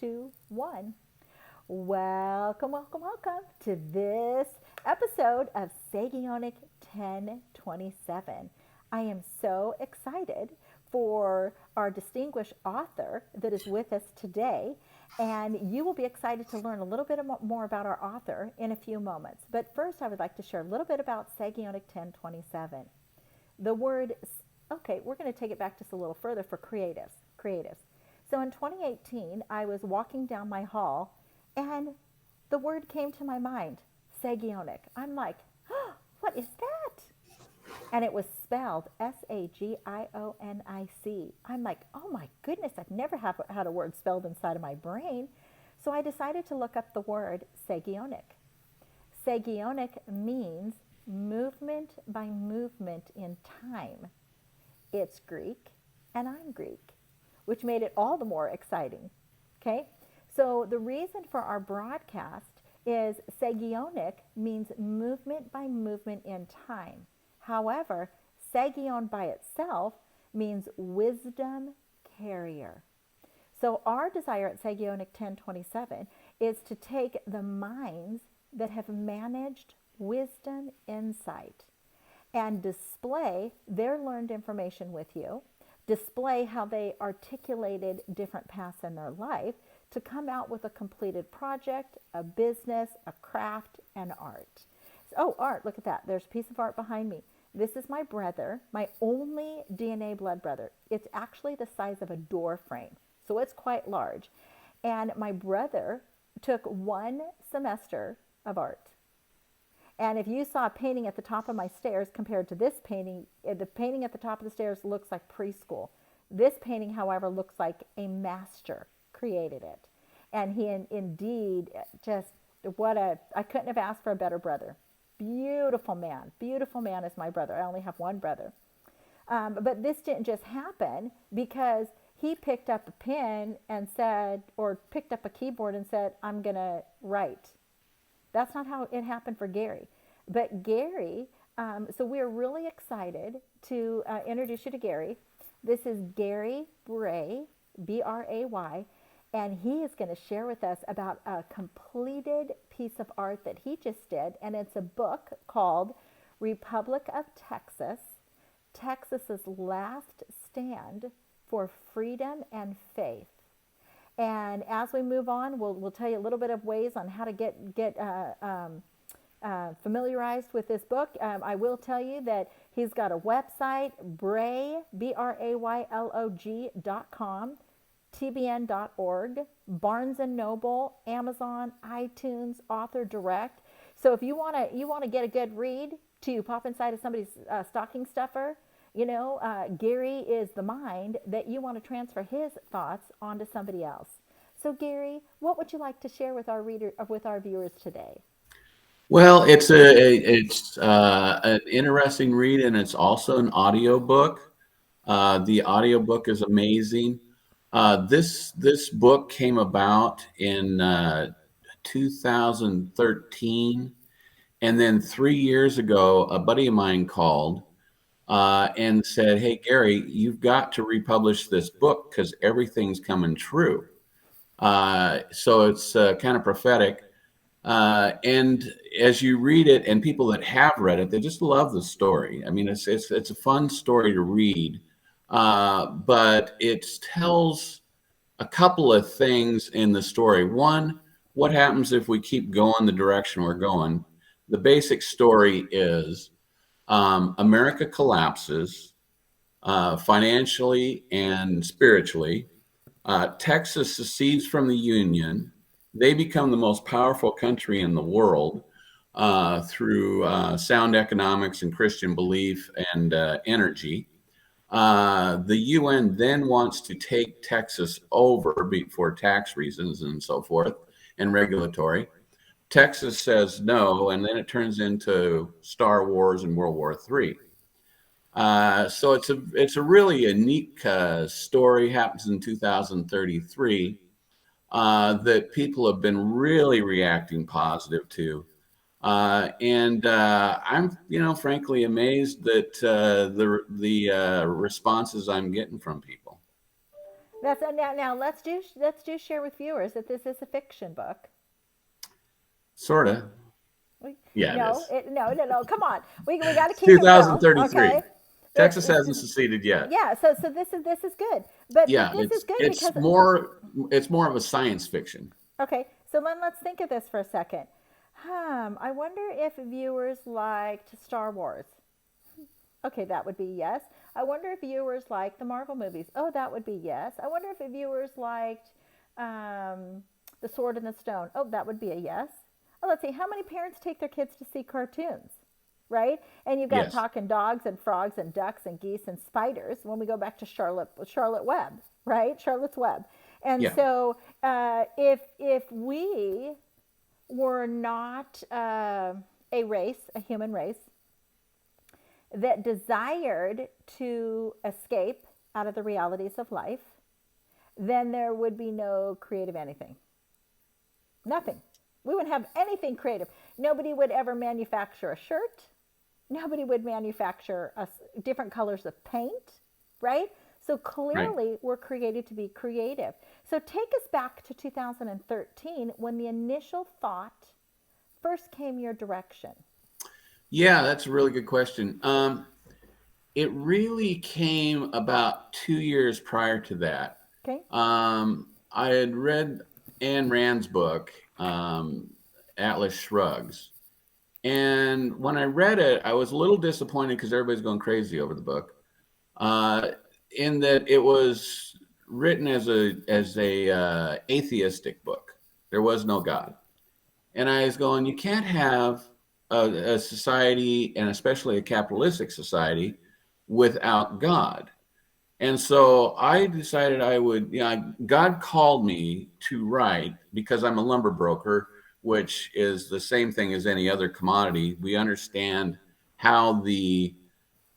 2, 1. Welcome, welcome, welcome to this episode of Sagionic 1027. I am so excited for our distinguished author that is with us today, and you will be excited to learn a little bit more about our author in a few moments. But first, I would like to share a little bit about Sagionic 1027. The word, okay, we're going to take it back just a little further for creatives. So in 2018, I was walking down my hall and the word came to my mind, Sagionic. I'm like, oh, what is that? And it was spelled Sagionic. I'm like, oh my goodness, I've never had a word spelled inside of my brain. So I decided to look up the word Sagionic. Sagionic means movement by movement in time. It's Greek, and I'm Greek, which made it all the more exciting. Okay? So the reason for our broadcast is Sagionic means movement by movement in time. However, Sagion by itself means wisdom carrier. So our desire at Sagionic 1027 is to take the minds that have managed wisdom insight and display their learned information with you, display how they articulated different paths in their life to come out with a completed project, a business, a craft, and art. Oh, art, look at that. There's a piece of art behind me. This is my brother, my only DNA blood brother. It's actually the size of a door frame, so it's quite large. And my brother took one semester of art. And if you saw a painting at the top of my stairs compared to this painting, the painting at the top of the stairs looks like preschool. This painting, however, looks like a master created it. And he indeed just, I couldn't have asked for a better brother. Beautiful man is my brother. I only have one brother. But this didn't just happen because he picked up a pen and said, or picked up a keyboard and said, I'm going to write. That's not how it happened for Gary. But Gary, so we're really excited to introduce you to Gary. This is Gary Bray, Bray, and he is going to share with us about a completed piece of art that he just did, and it's a book called Republic of Texas, Texas's Last Stand for Freedom and Faith. And as we move on, we'll tell you a little bit of ways on how to get familiarized with this book. I will tell you that he's got a website, Bray, BRAYLOG.com, TBN.org, Barnes & Noble, Amazon, iTunes, Author Direct. So if you want to get a good read to pop inside of somebody's stocking stuffer, Gary is the mind that you want to transfer his thoughts onto somebody else. So Gary, what would you like to share with our viewers today? Well, it's an interesting read, and it's also an audio book. The audio book is amazing. This book came about in 2013, and then 3 years ago, a buddy of mine called and said, "Hey, Gary, you've got to republish this book because everything's coming true." So it's kind of prophetic. And as you read it, and people that have read it, they just love the story. I mean, it's a fun story to read, but it tells a couple of things in the story. One, what happens if we keep going the direction we're going? The basic story is America collapses financially and spiritually. Texas secedes from the Union. They become the most powerful country in the world through sound economics and Christian belief and energy. The UN then wants to take Texas over for tax reasons and so forth and regulatory. Texas says no, and then it turns into Star Wars and World War III. So it's a really unique story. Happens in 2033 that people have been really reacting positive to, and I'm frankly amazed that the responses I'm getting from people. That's now. Let's do share with viewers that this is a fiction book. Sort of. Yeah, it No, is. no. Come on, we got to It's keep it real, 2033. okay? Texas hasn't seceded yet. Yeah. So this is good, but Yeah, this is good because it's more of a science fiction. okay. So then let's think of this for a second. I wonder if viewers liked Star Wars. Okay, that would be yes. I wonder if viewers liked the Marvel movies. Oh, that would be yes. I wonder if viewers liked The Sword and the Stone. Oh, that would be a yes. Oh, let's see. How many parents take their kids to see cartoons? Right? And you've got Yes. talking dogs and frogs and ducks and geese and spiders when we go back to Charlotte Web, right? Charlotte's Web. And Yeah. so if we were not a human race, that desired to escape out of the realities of life, then there would be no creative anything. Nothing. We wouldn't have anything creative. Nobody would ever manufacture a shirt. Nobody would manufacture different colors of paint, right? So clearly we're created to be creative. So take us back to 2013 when the initial thought first came your direction. Yeah, that's a really good question. It really came about 2 years prior to that. Okay. I had read Ayn Rand's book, Atlas Shrugs. And when I read it, I was a little disappointed because everybody's going crazy over the book, in that it was written as a atheistic book. There was no God. And I was going, you can't have a society, and especially a capitalistic society, without God. And so I decided I would, God called me to write because I'm a lumber broker, which is the same thing as any other commodity. We understand how the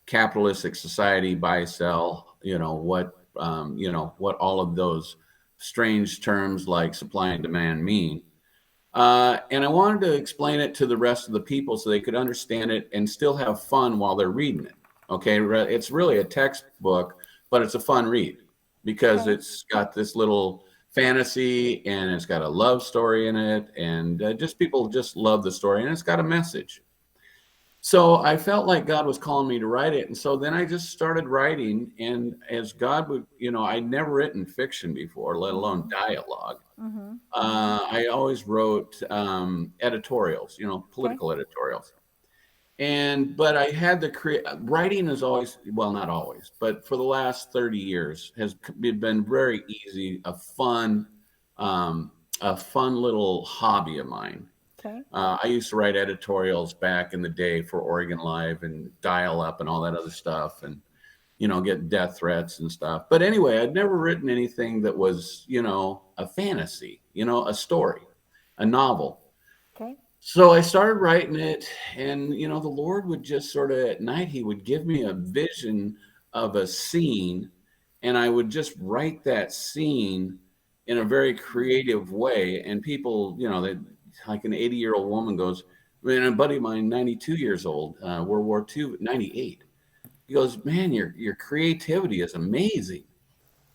capitalistic society buy, sell, what all of those strange terms like supply and demand mean. And I wanted to explain it to the rest of the people so they could understand it and still have fun while they're reading it. Okay. It's really a textbook, but it's a fun read because Okay. it's got this little fantasy and it's got a love story in it. And just people just love the story and it's got a message. So I felt like God was calling me to write it. And so then I just started writing. And as God would, I'd never written fiction before, let alone dialogue. Mm-hmm. I always wrote editorials, Okay. political editorials. But I had the writing is always, well, not always, but for the last 30 years has been very easy, a fun little hobby of mine. Okay. I used to write editorials back in the day for Oregon Live and Dial Up and all that other stuff, and get death threats and stuff. But anyway, I'd never written anything that was, a fantasy, a story, a novel. Okay. So I started writing it, and the Lord would just sort of at night, he would give me a vision of a scene, and I would just write that scene in a very creative way. And people, they like an 80-year-old woman goes, and a buddy of mine, 92 years old, World War II, 98. He goes, man, your creativity is amazing.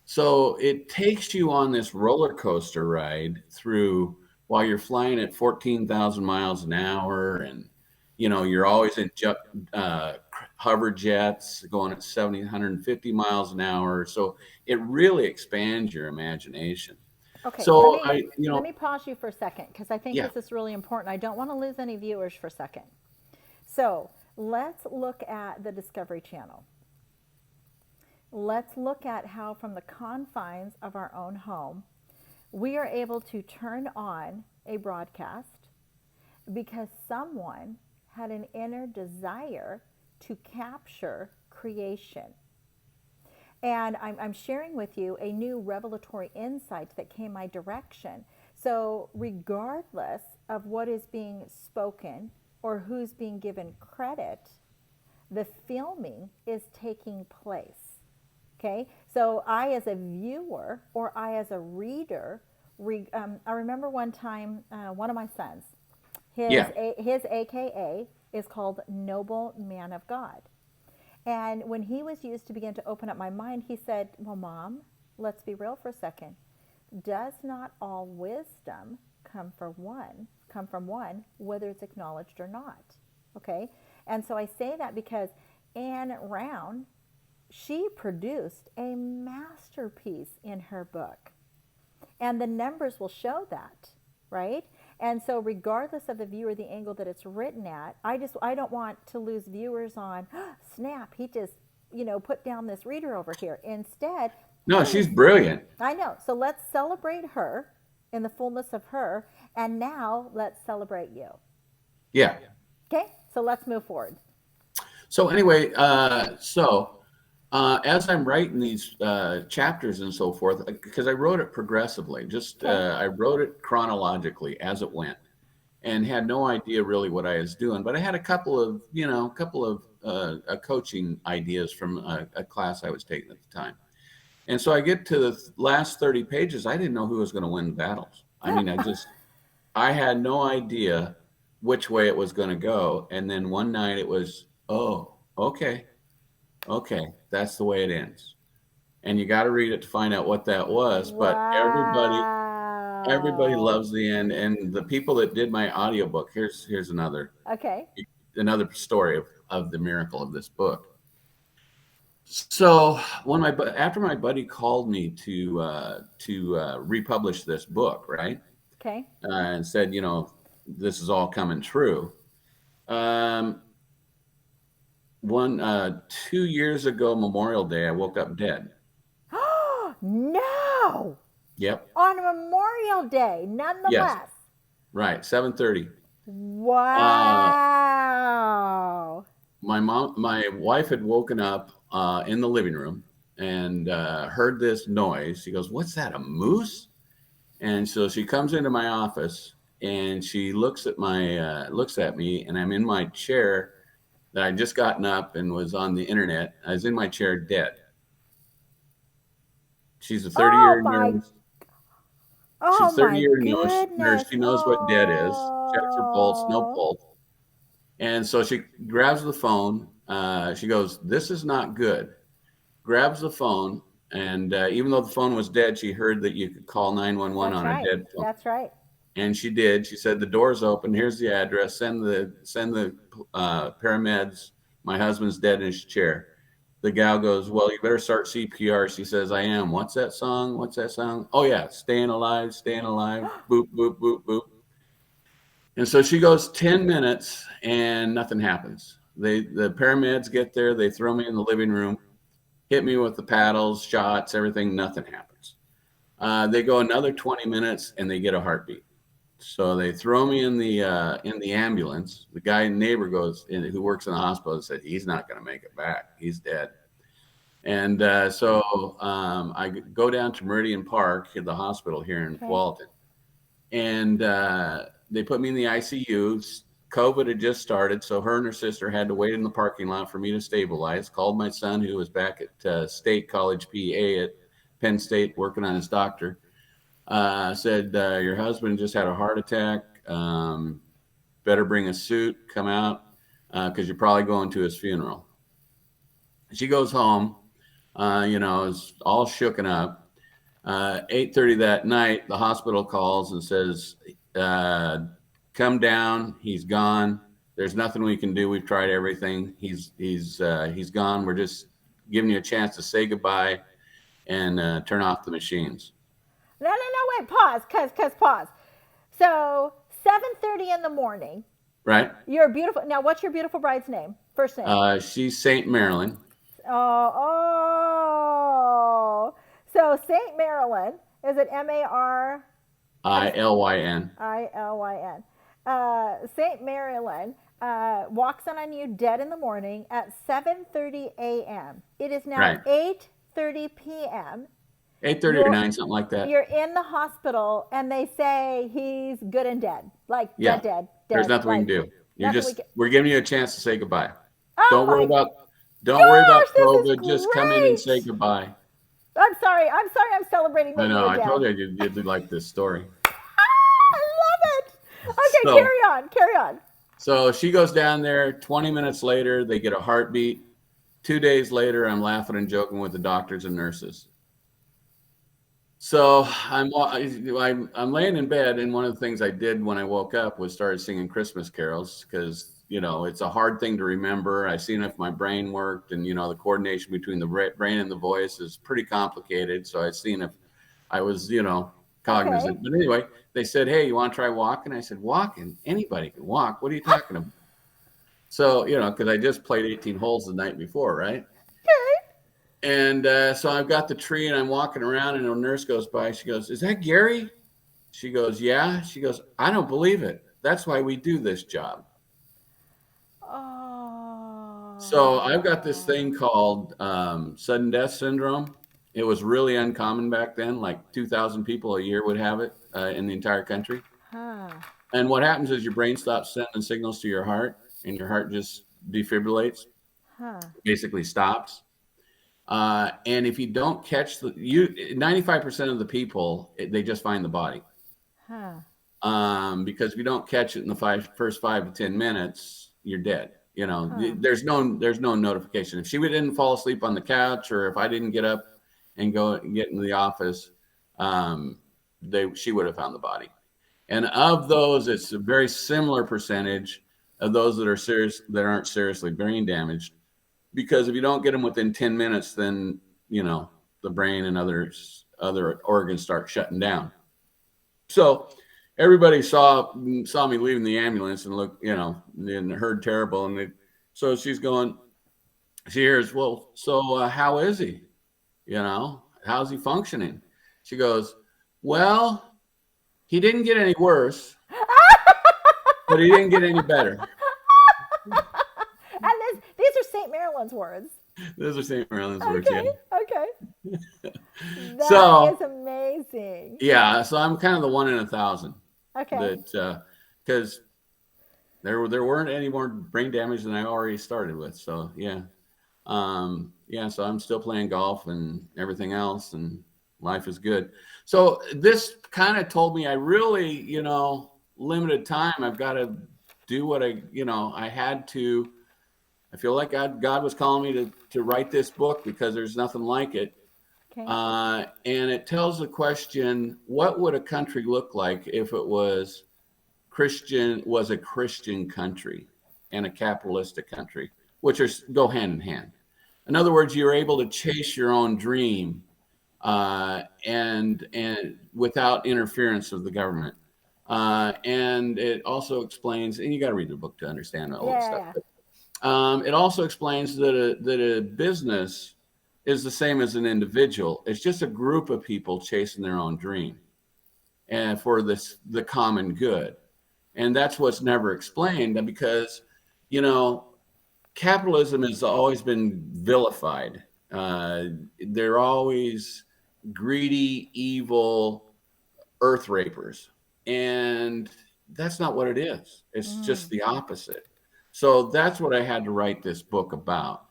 So it takes you on this roller coaster ride through while you're flying at 14,000 miles an hour. And, you're always in hover jets going at 150 miles an hour. So it really expands your imagination. Okay. So Let me pause you for a second because I think yeah, this is really important. I don't want to lose any viewers for a second. So let's look at the Discovery Channel. Let's look at how from the confines of our own home, we are able to turn on a broadcast because someone had an inner desire to capture creation. And I'm sharing with you a new revelatory insight that came my direction. So regardless of what is being spoken or who's being given credit, the filming is taking place. Okay, so I as a viewer or I as a reader, I remember one time one of my sons, yeah, his AKA is called Noble Man of God. And when he was used to begin to open up my mind, he said, well, Mom, let's be real for a second. Does not all wisdom come from one, whether it's acknowledged or not? Okay? And so I say that because Anne Round, she produced a masterpiece in her book. And the numbers will show that, right? And so regardless of the view or the angle that it's written at, I don't want to lose viewers on, snap, he just, put down this reader over here. Instead, No, she's brilliant. I know. So let's celebrate her in the fullness of her. And now let's celebrate you. Yeah. Okay? So let's move forward. So anyway, as I'm writing these chapters and so forth, because I wrote it progressively, I wrote it chronologically as it went, and had no idea really what I was doing. But I had a couple of coaching ideas from a class I was taking at the time. And so I get to the last 30 pages. I didn't know who was going to win battles. I mean, I had no idea which way it was going to go. And then one night it was, oh, okay, that's the way it ends. And you got to read it to find out what that was. But everybody loves the end. And the people that did my audiobook, here's another story of the miracle of this book. So after my buddy called me to republish this book, right? Okay. And said, this is all coming true. 2 years ago, Memorial Day, I woke up dead. No. Yep. On Memorial Day, nonetheless. Yes. Right. 7:30. Wow. My wife had woken up in the living room and heard this noise. She goes, "What's that? A moose?" And so she comes into my office and she looks at me, and I'm in my chair that I just gotten up and was on the internet. I was in my chair dead. She's a 30-year nurse. She's a 30-year nurse. She knows what dead is. Checks her pulse, no pulse. And so she grabs the phone. She goes, "This is not good." Grabs the phone. And even though the phone was dead, she heard that you could call 911 on a dead phone. That's right. And she did. She said, "The door's open. Here's the address. Send the paramedics. My husband's dead in his chair." The gal goes, "Well, you better start CPR." She says, "I am." "What's that song? What's that song?" "Oh yeah, staying alive, staying alive." Boop, boop, boop, boop. And so she goes 10 minutes and nothing happens. The paramedics get there. They throw me in the living room, hit me with the paddles, shots, everything. Nothing happens. They go another 20 minutes and they get a heartbeat. So they throw me in the ambulance. The neighbor goes in, who works in the hospital, and said, "He's not going to make it back. He's dead." And so I go down to Meridian Park, the hospital here in Tualatin, and they put me in the ICU. COVID had just started, so her and her sister had to wait in the parking lot for me to stabilize. Called my son, who was back at State College, PA at Penn State, working on his doctor. Said, "Your husband just had a heart attack. Better bring a suit, come out, because you're probably going to his funeral." She goes home, is all shooken up. 8:30 that night, the hospital calls and says, "Come down. He's gone. There's nothing we can do. We've tried everything. He's gone. We're just giving you a chance to say goodbye and turn off the machines." No, wait, pause, pause. So 7:30 in the morning. Right. You're beautiful. Now, what's your beautiful bride's name? First name? She's St. Marilyn. Oh. So St. Marilyn, is it Marilyn? Ilyn. St. Marilyn walks in on you dead in the morning at 7:30 a.m. It is now 8:30 p.m. 8:30 or 9, something like that. You're in the hospital, and they say he's good and dead. Like, dead. There's nothing we can do. We're giving you a chance to say goodbye. Oh, don't worry about COVID. Just come in and say goodbye. I'm sorry. I'm celebrating that. I know. I told you you'd like this story. I love it. Okay, so, carry on. So she goes down there. 20 minutes later, they get a heartbeat. 2 days later, I'm laughing and joking with the doctors and nurses. So I'm laying in bed, and one of the things I did when I woke up was started singing Christmas carols because it's a hard thing to remember. I seen if my brain worked, and the coordination between the brain and the voice is pretty complicated. So I seen if I was Okay. cognizant. But anyway, they said, "Hey, you want to try walking?" I said, "Walking? Anybody can walk. What are you talking about?" So because I just played 18 holes the night before, right? And so I've got the tree and I'm walking around and a nurse goes by. She goes, "Is that Gary?" She goes, "Yeah." She goes, "I don't believe it. That's why we do this job." So I've got this Oh. thing called sudden death syndrome. It was really uncommon back then. Like 2,000 people a year would have it in the entire country. Huh. And what happens is your brain stops sending signals to your heart and your heart just defibrillates, Huh. basically stops. And if you don't catch 95% of the people, they just find the body. Huh. Because if you don't catch it in the first 5 to 10 minutes, you're dead. Huh. There's no notification. If she didn't fall asleep on the couch, or if I didn't get up and go and get into the office, she would have found the body. And of those, it's a very similar percentage of those that aren't seriously brain damaged. Because if you don't get them within 10 minutes, then the brain and other organs start shutting down. So everybody saw me leaving the ambulance and looked, and heard terrible. So she's going, she hears, "Well, so how is he? How's he functioning?" She goes, "Well, he didn't get any worse, but he didn't get any better." And these are St. Maryland's words. Those are St. Maryland's words, yeah. Okay. Okay. That is So amazing. yeah, so I'm kind of the one in 1,000 Okay. that because there weren't any more brain damage than I already started with. So yeah, yeah. So I'm still playing golf and everything else, and life is good. So this kind of told me I really, limited time. I've got to do what I had to. I feel like God was calling me to write this book because there's nothing like it. Okay. And it tells the question: what would a country look like if it was a Christian country and a capitalistic country, which go hand in hand. In other words, you're able to chase your own dream, and without interference of the government. And it also explains, and you got to read the book to understand all this Yeah. stuff. Yeah. But it also explains that a business is the same as an individual. It's just a group of people chasing their own dream and for the common good. And that's what's never explained because, you know, capitalism has always been vilified. They're always greedy, evil earth rapers. And that's not what it is. It's just Mm. the opposite. So that's what I had to write this book about.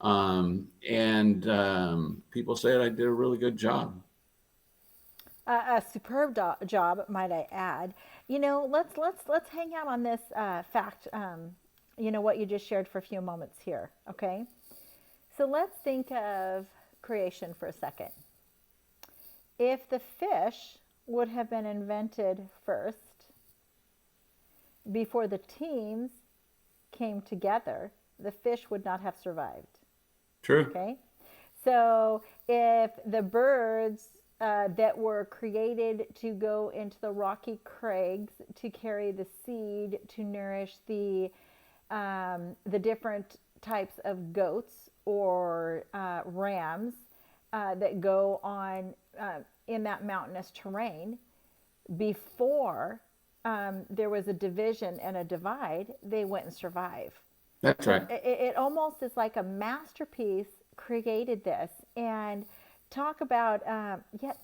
And people said I did a really good job. A superb job, might I add. Let's hang out on this fact. What you just shared for a few moments here. Okay, so let's think of creation for a second. If the fish would have been invented first before the teams came together, the fish would not have survived. True. Okay, so if the birds that were created to go into the rocky crags to carry the seed to nourish the different types of goats or rams that go on in that mountainous terrain before there was a division and a divide, they wouldn't survive. That's right. It almost is like a masterpiece created this. And talk about,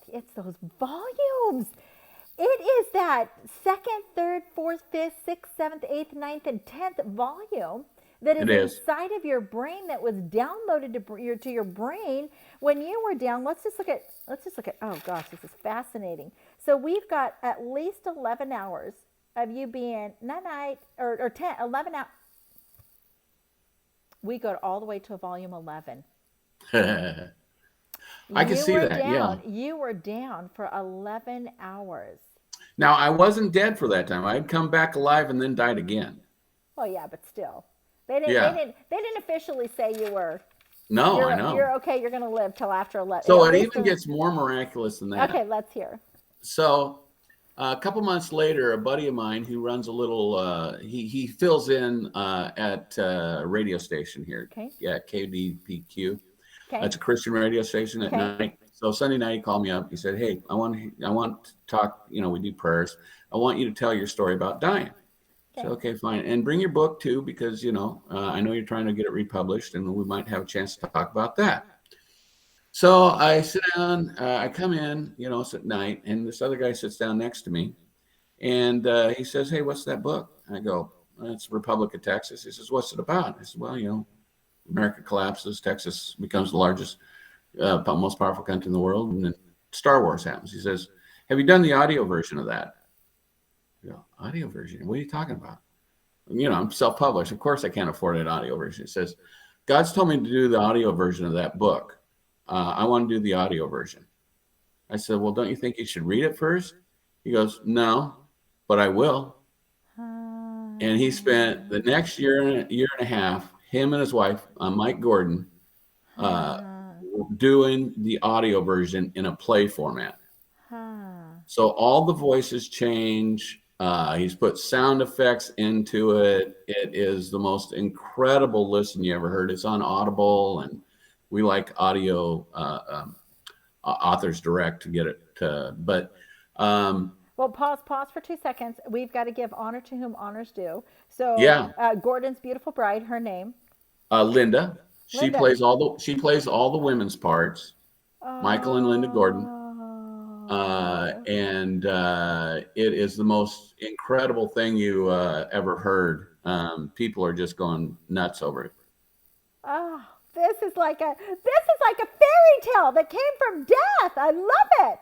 it's those volumes. It is that second, third, fourth, fifth, sixth, seventh, eighth, ninth, and 10th volume that It is is. inside of your brain that was downloaded to your brain when you were down. Let's just look at, oh gosh, this is fascinating. So we've got at least 11 hours of you being night or 10, 11 hours. We go all the way to volume 11. I can You see were that. Yeah. down. You were down for 11 hours. Now, I wasn't dead for that time. I'd come back alive and then died again. Well, yeah, but still, they didn't. They Yeah. didn't. They didn't officially say you were. No, I You're know. okay. You're going to live till after 11. So At it least. even gets more miraculous than that. Okay, let's hear. So a couple months later, a buddy of mine who runs a little, he fills in at a radio station here. Okay. Yeah, KDPQ. Okay. It's a Christian radio station at Okay. night. So Sunday night, he called me up. He said, "Hey, I want to talk. You know, we do prayers. I want you to tell your story about dying." Okay. So, okay, fine. And bring your book too, because, you know, I know you're trying to get it republished and we might have a chance to talk about that. So I sit down, I come in, you know, it's at night, and this other guy sits down next to me, and he says, "Hey, what's that book?" I go, "It's Republic of Texas." He says, "What's it about?" I said, "Well, you know, America collapses, Texas becomes the largest, most powerful country in the world, and then Star Wars happens." He says, "Have you done the audio version of that?" I go, "Audio version? What are you talking about?" You know, I'm self-published. Of course, I can't afford an audio version. It says, "God's told me to do the audio version of that book. I want to do the audio version." I said, "Well, don't you think you should read it first?" He goes, "No, but I will." And he spent the next year and a half, him and his wife, Mike Gordon, doing the audio version in a play format. So all the voices change. He's put sound effects into it. It is the most incredible listen you ever heard. It's on Audible, and we like audio authors direct to get it. Well, pause for 2 seconds. We've got to give honor to whom honors due. So, Yeah, Gordon's beautiful bride, her name, Linda. She Linda. plays all the women's parts. Michael and Linda Gordon. And it is the most incredible thing you ever heard. People are just going nuts over it. Oh, this is like a fairy tale that came from death. I love it.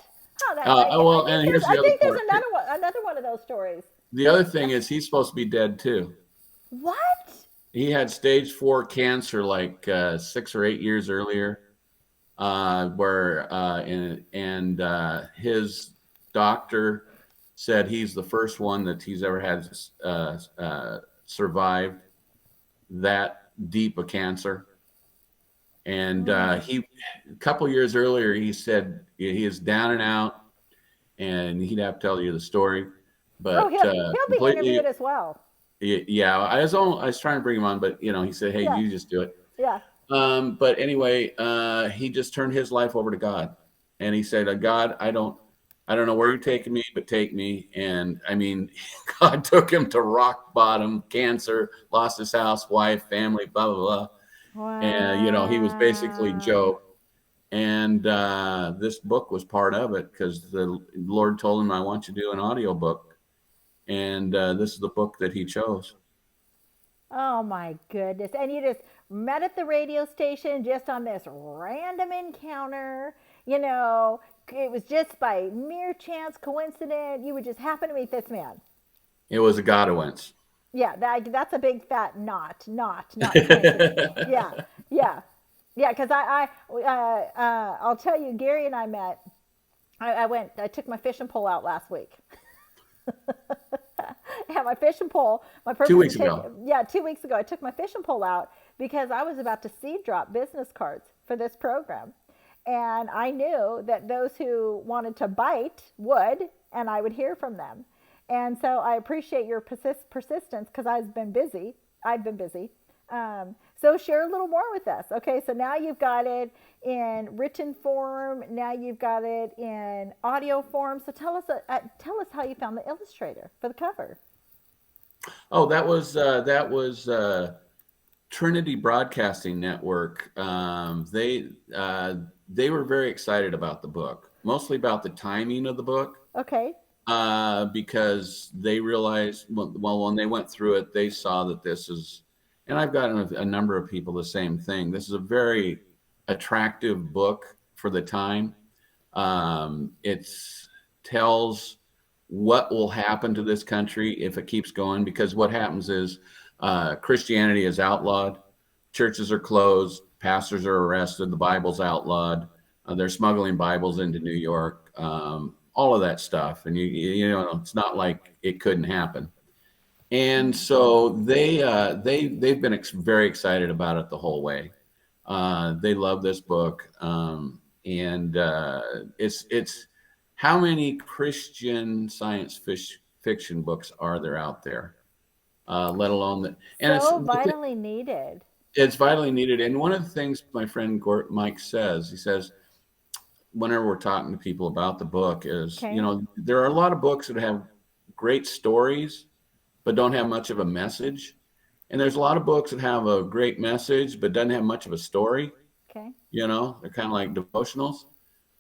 Oh, And here's the other there's part. another one of those stories. The other thing is he's supposed to be dead too. What? He had stage 4 cancer like 6 or 8 years earlier, his doctor said he's the first one that he's ever had survived that deep a cancer. And a couple years earlier, he said he is down and out, and he'd have to tell you the story. But he'll be interviewed as well. Yeah, I was trying to bring him on, but you know, he said, "Hey, you just do it." Yeah. But anyway, he just turned his life over to God, and he said, "God, I don't know where you're taking me, but take me." And I mean, God took him to rock bottom, cancer, lost his house, wife, family, blah blah blah. Wow. And you know, he was basically Job. And this book was part of it because the Lord told him, "I want you to do an audio book." And this is the book that he chose. Oh my goodness. And you just met at the radio station just on this random encounter. You know, it was just by mere chance, coincidence. You would just happen to meet this man. It was a Godowens. Yeah, that's a big fat not coincidence. Yeah. Because I'll tell you, Gary and I met. I took my fishing pole out last week. Yeah, my fishing pole. 2 weeks ago. Yeah, 2 weeks ago, I took my fishing pole out because I was about to seed drop business cards for this program, and I knew that those who wanted to bite would, and I would hear from them. And so I appreciate your persistence because I've been busy. So share a little more with us. Okay, so now you've got it in written form. Now you've got it in audio form. So tell us how you found the illustrator for the cover. Oh, that was Trinity Broadcasting Network. They were very excited about the book, mostly about the timing of the book. Okay. Because they realized, well, when they went through it, they saw that this is, and I've gotten a number of people the same thing. This is a very attractive book for the time. It tells what will happen to this country if it keeps going, because what happens is Christianity is outlawed, churches are closed, pastors are arrested, the Bible's outlawed, They're smuggling Bibles into New York, all of that stuff. And you know, it's not like it couldn't happen. And so they've been very excited about it the whole way. They love this book, and it's how many Christian science fiction books are there out there? Let alone that, and So vitally needed. it's vitally needed. And one of the things my friend Mike says, he says, whenever we're talking to people about the book, is Okay. you know, there are a lot of books that have great stories but don't have much of a message. And there's a lot of books that have a great message, but doesn't have much of a story. Okay. You know, they're kind of like devotionals.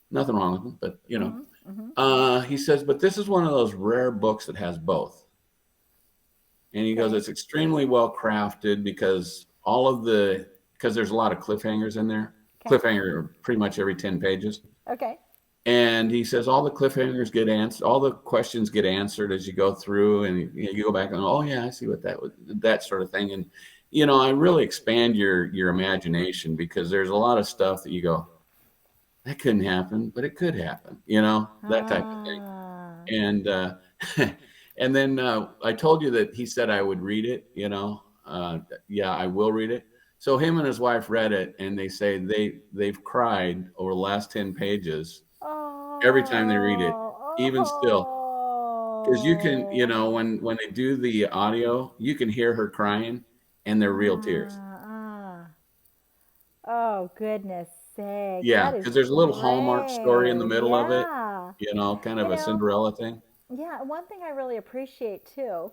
Nothing wrong with them, but you know, Mm-hmm. Mm-hmm. he says, but this is one of those rare books that has both. And he goes, Okay. it's extremely well crafted because because there's a lot of cliffhangers in there. Okay. Cliffhanger pretty much every 10 pages. Okay. And he says all the cliffhangers get answered, all the questions get answered as you go through, and you go back and oh yeah, I see what that was, that sort of thing. And you know, I really expand your imagination, because there's a lot of stuff that you go, that couldn't happen, but it could happen, you know, that type of thing. Ah. And and then I told you that he said I would read it, you know. Yeah, I will read it. So him and his wife read it, and they say they've cried over the last 10 pages every time they read it, Oh. even still. Because you can, you Oh. know, when they do the audio, you can hear her crying, and they're real tears. Ah. Oh, goodness sake. Yeah, That is because there's a little Hallmark story in the great. middle of it, Yeah. you know, kind You of a know, Cinderella thing. yeah, one thing I really appreciate too,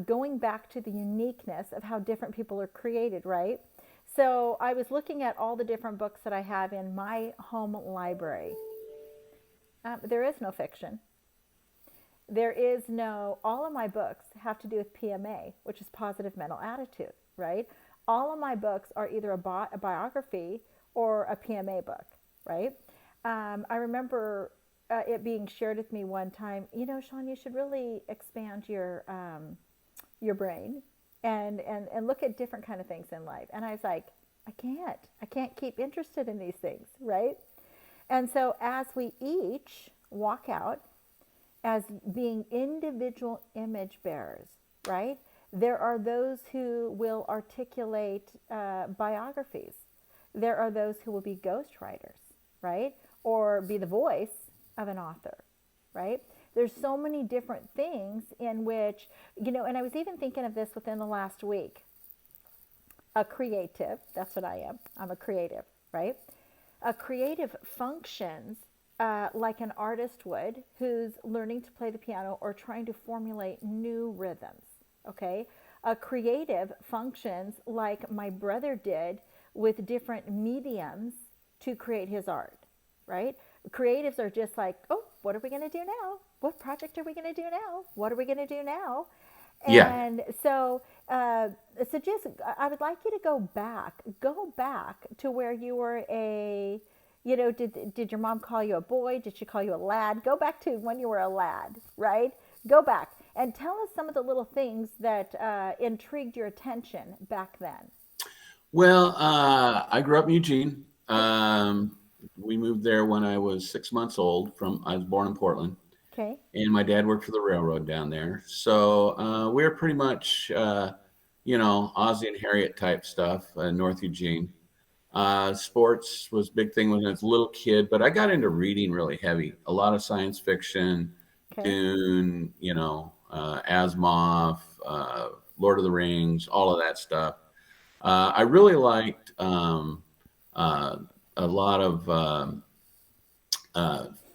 going back to the uniqueness of how different people are created, right? So I was looking at all the different books that I have in my home library. There is no fiction. There is no, all of my books have to do with PMA, which is positive mental attitude, right? All of my books are either a biography or a PMA book, right? I remember it being shared with me one time, you know, Shawn, you should really expand your brain and look at different kind of things in life. And I was like, I can't keep interested in these things, right? And so as we each walk out as being individual image bearers, right? There are those who will articulate biographies. There are those who will be ghostwriters, right? Or be the voice of an author, right? There's so many different things in which, you know, and I was even thinking of this within the last week. A creative, that's what I am. I'm a creative, right? A creative functions like an artist would who's learning to play the piano or trying to formulate new rhythms, okay? A creative functions like my brother did with different mediums to create his art, right? Creatives are just like, oh, what are we going to do now? What project are we going to do now? What are we going to do now? Yeah. And so, just I would like you to go back to where you were a, you know, did your mom call you a boy? Did she call you a lad? Go back to when you were a lad, right? Go back and tell us some of the little things that intrigued your attention back then. Well, I grew up in Eugene. Okay. We moved there when I was 6 months old. I was born in Portland, Okay. and my dad worked for the railroad down there. So we were pretty much, you know, Ozzie and Harriet type stuff in North Eugene. Sports was a big thing when I was a little kid, but I got into reading really heavy. A lot of science fiction, Okay. Dune, you know, Asimov, Lord of the Rings, all of that stuff. I really liked a lot of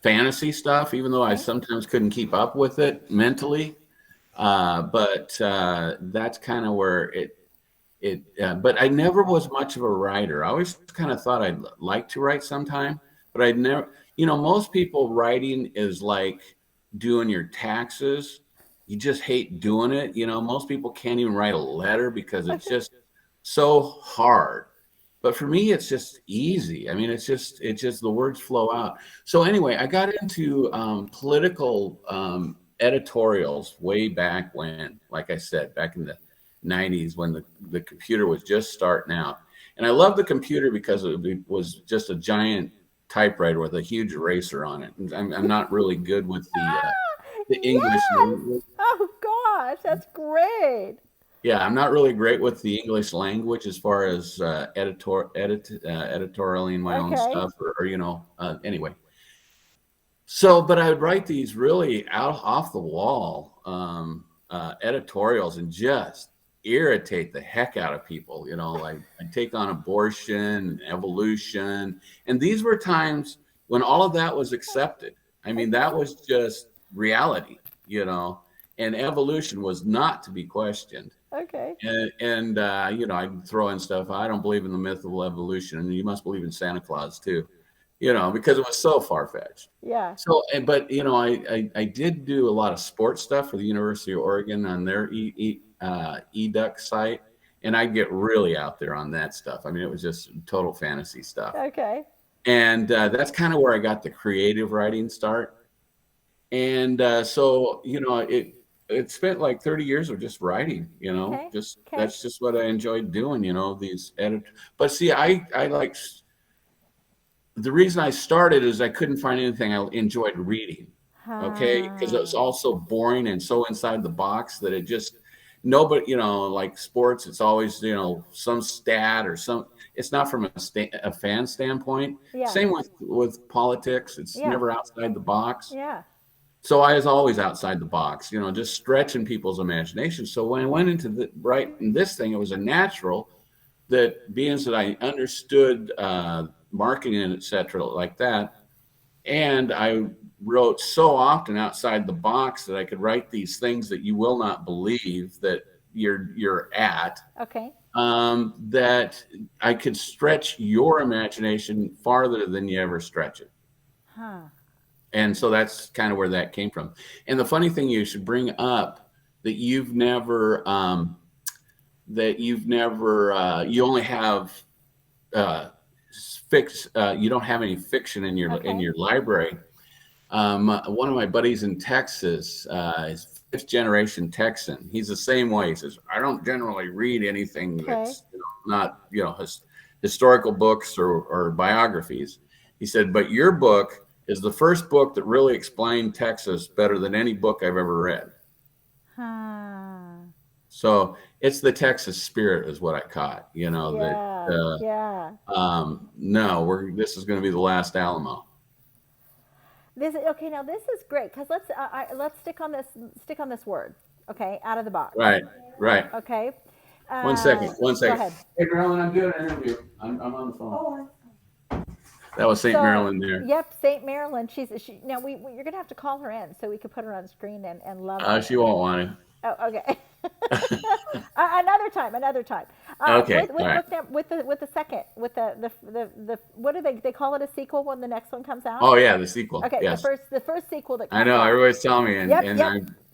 fantasy stuff, even though I Okay. sometimes couldn't keep up with it mentally. But that's kind of where but I never was much of a writer. I always kind of thought I'd like to write sometime, but I'd never, you know, most people writing is like doing your taxes. You just hate doing it. You know, most people can't even write a letter because it's just so hard. But for me, it's just easy. I mean, it's just the words flow out. So anyway, I got into political editorials way back when, like I said, back in the 90s when the computer was just starting out. And I loved the computer because it was just a giant typewriter with a huge eraser on it. I'm not really good with the English Yes. language. Oh gosh, that's great. Yeah, I'm not really great with the English language as far as editorialing my own Okay. stuff, anyway. So, but I would write these really off the wall editorials and just irritate the heck out of people. Like I take on abortion, evolution, and these were times when all of that was accepted. I mean, Okay. that was just reality, and evolution was not to be questioned. Okay. And I'd throw in stuff. I don't believe in the myth of evolution, and you must believe in Santa Claus too, because it was so far fetched. Yeah. So, but I did do a lot of sports stuff for the University of Oregon on their EDUC site, and I'd get really out there on that stuff. I mean, it was just total fantasy stuff, Okay. and that's kind of where I got the creative writing start. And so it spent like 30 years of just writing, Okay. just Okay. that's just what I enjoyed doing, these but see, I like the reason I started is I couldn't find anything I enjoyed reading. Okay, because it was all so boring and so inside the box that it just nobody, like sports, it's always some stat or some. It's not from a fan standpoint. Yeah. Same with politics. It's Yeah. never outside the box. Yeah. So I was always outside the box, just stretching people's imagination. So when I went into writing this thing, it was a natural that being that I understood marketing and et cetera like that, and I wrote so often outside the box that I could write these things that you will not believe that you're at. Okay. That I could stretch your imagination farther than you ever stretch it. Huh. And so that's kind of where that came from. And the funny thing you should bring up that you've never you only have you don't have any fiction in your library. One of my buddies in Texas is fifth generation Texan. He's the same way. He says, I don't generally read anything that's not historical books or biographies. He said, but your book is the first book that really explained Texas better than any book I've ever read. So it's the Texas spirit is what I caught, no, this is going to be the last Alamo. Okay, now this is great because let's stick on this word. Okay, out of the box. Right. Okay. One second. Go ahead. Hey, Marilyn, I'm doing an interview. I'm on the phone. Oh. That was St. Marilyn there. Yep, St. Marilyn. Now you're gonna have to call her in so we can put her on the screen and love her. She won't want to. Oh, okay. Another time. Okay. With the second, with the what do they call it, a sequel when the next one comes out? Oh yeah, the sequel. Okay, yes. the first sequel that comes I know. out. Everybody's telling me,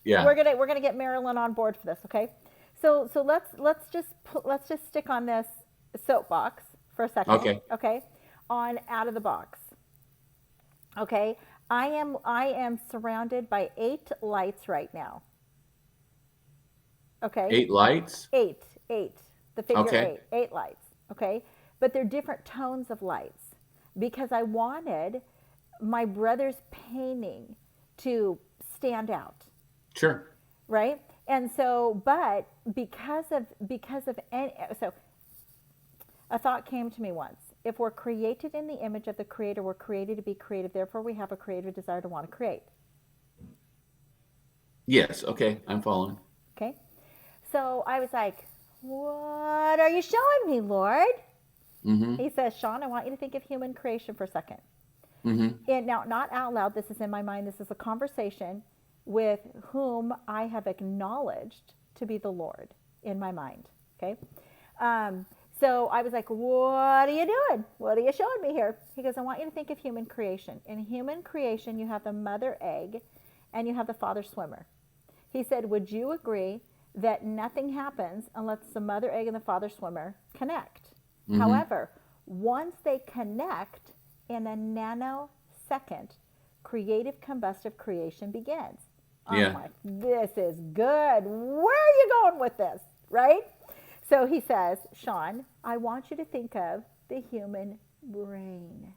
yeah. We're gonna get Marilyn on board for this. Okay, so let's just stick on this soapbox for a second. Okay, on out of the box. Okay, I am surrounded by 8 lights right now. Okay. 8 lights? 8. The figure 8. 8 lights. Okay. But they're different tones of lights because I wanted my brother's painting to stand out. Sure. Right. And so, but because of so a thought came to me once. If we're created in the image of the Creator, we're created to be creative. Therefore, we have a creative desire to want to create. Yes. Okay. I'm following. Okay. So I was like, what are you showing me, Lord? Mm-hmm. He says, Shawn, I want you to think of human creation for a second. Mm-hmm. And now, not out loud, this is in my mind. This is a conversation with whom I have acknowledged to be the Lord in my mind. Okay. So I was like, what are you doing? What are you showing me here? He goes, I want you to think of human creation. In human creation, you have the mother egg and you have the father swimmer. He said, would you agree that nothing happens unless the mother egg and the father swimmer connect? Mm-hmm. However, once they connect, in a nanosecond, creative combustive creation begins. I'm like, this is good. Where are you going with this? Right? So he says, Shawn, I want you to think of the human brain.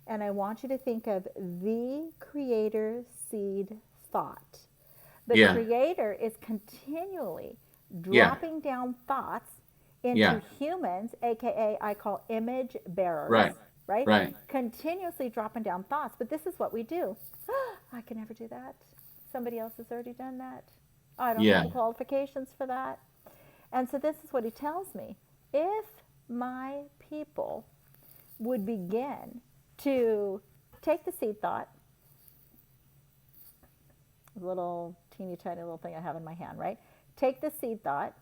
and I want you to think of the creator seed thought. The Yeah. creator is continually Yeah. dropping down thoughts into Yeah. humans, aka I call image bearers, Right. right? Right. Continuously dropping down thoughts. But this is what we do. I can never do that. Somebody else has already done that. I don't have Yeah. the qualifications for that. And so this is what he tells me. If my people would begin to take the seed thought, little teeny tiny little thing I have in my hand, right? Take the seed thought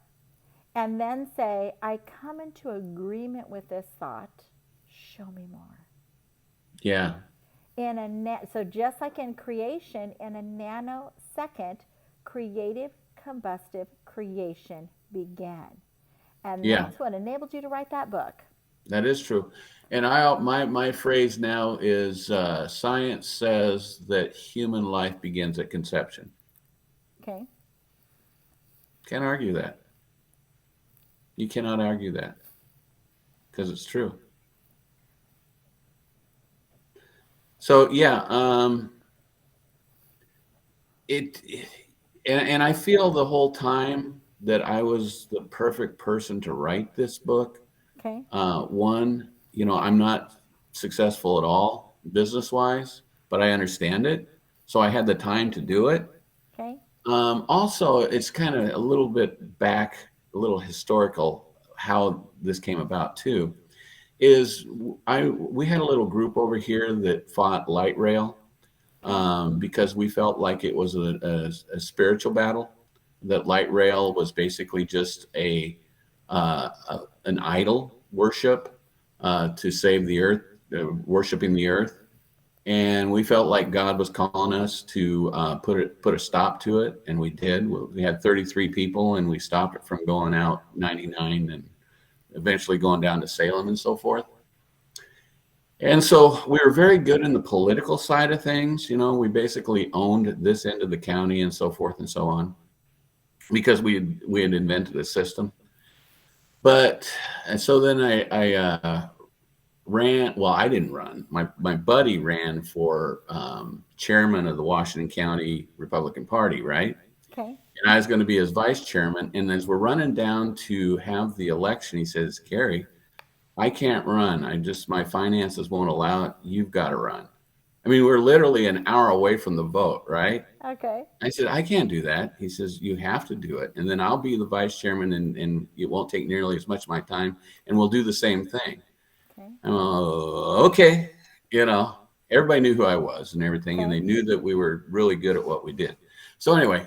and then say, I come into agreement with this thought. Show me more. Yeah. So just like in creation, in a nanosecond, creative combustive creation began. And Yeah. that's what enabled you to write that book. That is true. And my phrase now is science says that human life begins at conception. Okay. Can't argue that. You cannot argue that because it's true. So yeah, and I feel the whole time that I was the perfect person to write this book. Okay. One, I'm not successful at all business-wise, but I understand it, so I had the time to do it. Okay. Also, it's kind of a little bit back, a little historical how this came about too. We had a little group over here that fought light rail because we felt like it was a spiritual battle. That light rail was basically just an idol worship to save the earth, worshiping the earth. And we felt like God was calling us to put a stop to it, and we did. We had 33 people, and we stopped it from going out 99, and eventually going down to Salem and so forth. And so we were very good in the political side of things. We basically owned this end of the county and so forth and so on, because we had invented a system. And so then I ran. Well, I didn't run. My buddy ran for chairman of the Washington County Republican Party, right? Okay. And I was going to be his vice chairman. And as we're running down to have the election, he says, Gary, I can't run. My finances won't allow it. You've got to run. I mean, we're literally an hour away from the vote, right? Okay. I said, I can't do that. He says, you have to do it. And then I'll be the vice chairman, and it won't take nearly as much of my time, and we'll do the same thing. Okay. Okay. Everybody knew who I was and everything, and they knew that we were really good at what we did. So anyway,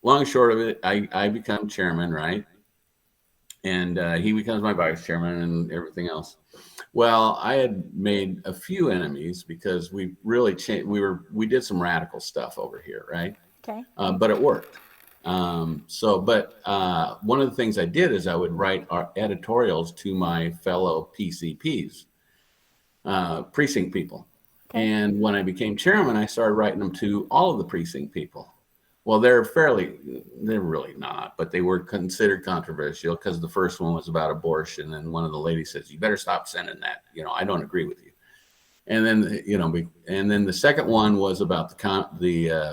long and short of it, I become chairman, right? And he becomes my vice chairman and everything else. Well, I had made a few enemies because we really changed. We did some radical stuff over here, right? Okay. But it worked. One of the things I did is I would write our editorials to my fellow PCPs, precinct people. Okay. And when I became chairman, I started writing them to all of the precinct people. Well, they're really not, but they were considered controversial because the first one was about abortion, and one of the ladies says, "You better stop sending that. I don't agree with you." And then, the second one was about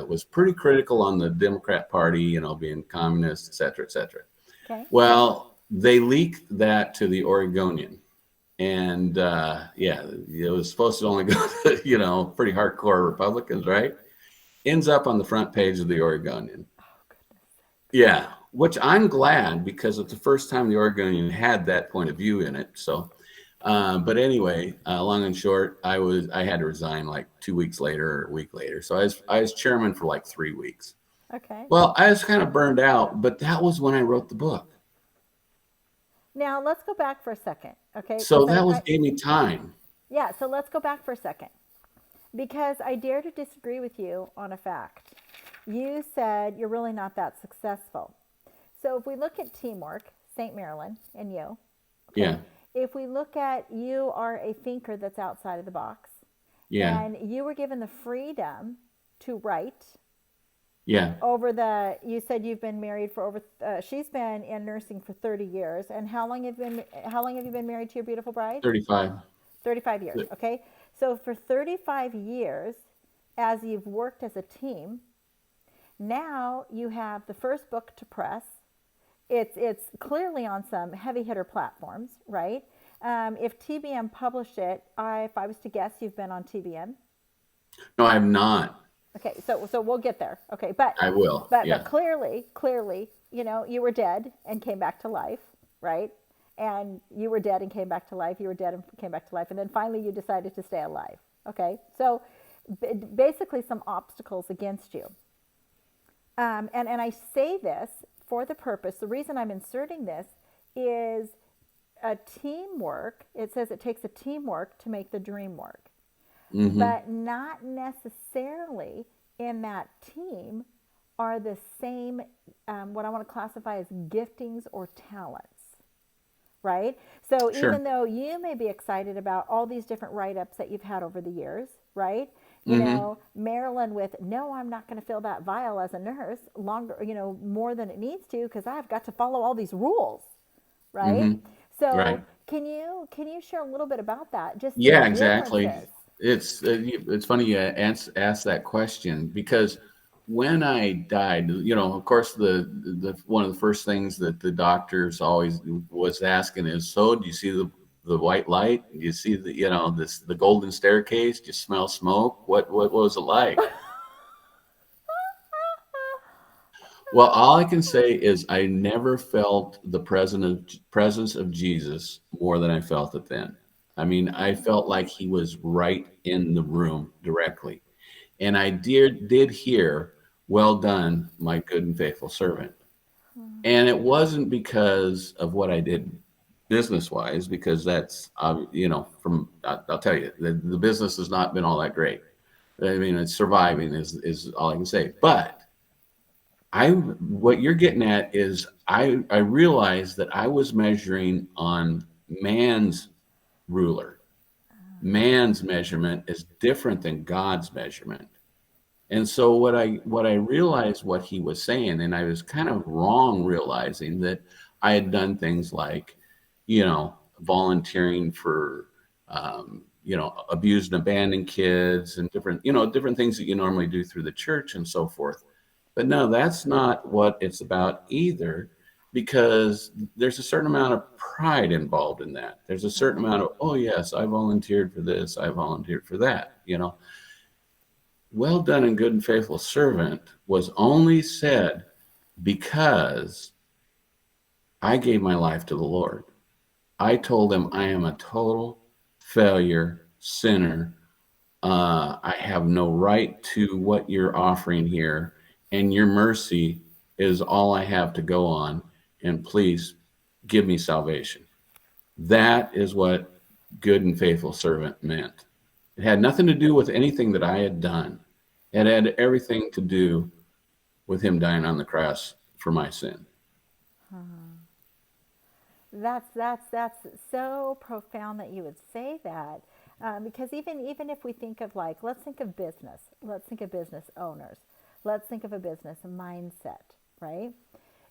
was pretty critical on the Democrat Party, being communist, et cetera, et cetera. Okay. Well, they leaked that to the Oregonian, and it was supposed to only go to pretty hardcore Republicans, right? Ends up on the front page of the Oregonian. Oh, goodness. Yeah, which I'm glad, because it's the first time the Oregonian had that point of view in it. So, but anyway, long and short, I had to resign like 2 weeks later or a week later. So I was chairman for like 3 weeks. Okay. Well, I was kind of burned out, but that was when I wrote the book. Now let's go back for a second. Okay. So that gave me time. Yeah. So let's go back for a second. Because I dare to disagree with you on a fact. You said you're really not that successful. So if we look at teamwork, St. Maryland and you. Okay, yeah. If we look at, you are a thinker that's outside of the box. Yeah. And you were given the freedom to write. Yeah. You said you've been married for she's been in nursing for 30 years. And how long have you been married to your beautiful bride? 35. 35 years. Okay. So for 35 years, as you've worked as a team, now you have the first book to press. It's clearly on some heavy hitter platforms, right? If TBM published it, if I was to guess, you've been on TBM. No, I have not. Okay, so we'll get there. Okay, but I will. but Yeah. clearly, you were dead and came back to life, right? And you were dead and came back to life. You were dead and came back to life, and then finally you decided to stay alive. Okay, so basically some obstacles against you. And I say this for the purpose. The reason I'm inserting this is a teamwork. It says it takes a teamwork to make the dream work. Mm-hmm. But not necessarily in that team are the same, what I want to classify as giftings or talents, right? So Sure. even though you may be excited about all these different write-ups that you've had over the years, right? Marilyn with, no, I'm not going to fill that vial as a nurse longer, more than it needs to because I've got to follow all these rules, right? Mm-hmm. So Right. can you share a little bit about that? Just the Yeah, exactly. differences. It's funny you ask that question because when I died, of course, the one of the first things that the doctors always was asking is, so do you see the white light? Do you see the golden staircase? Do you smell smoke? What was it like? Well, all I can say is I never felt the presence of Jesus more than I felt it then. I mean, I felt like he was right in the room directly. And I did hear, well done, my good and faithful servant. And it wasn't because of what I did business wise, because that's, I'll tell you, the business has not been all that great. I mean, it's surviving is all I can say. But what you're getting at is I realized that I was measuring on man's ruler. Man's measurement is different than God's measurement. And so what I realized what he was saying, and I was kind of wrong realizing that I had done things like, volunteering for, abused and abandoned kids and different things that you normally do through the church and so forth. But no, that's not what it's about either, because there's a certain amount of pride involved in that. There's a certain amount of, oh yes, I volunteered for this, I volunteered for that, Well done and good and faithful servant was only said because I gave my life to the Lord. I told him I am a total failure, sinner. I have no right to what you're offering here, and your mercy is all I have to go on. And please give me salvation. That is what good and faithful servant meant. It had nothing to do with anything that I had done. It had everything to do with him dying on the cross for my sin. That's so profound that you would say that, because even if we think of let's think of business owners, let's think of a business mindset, right?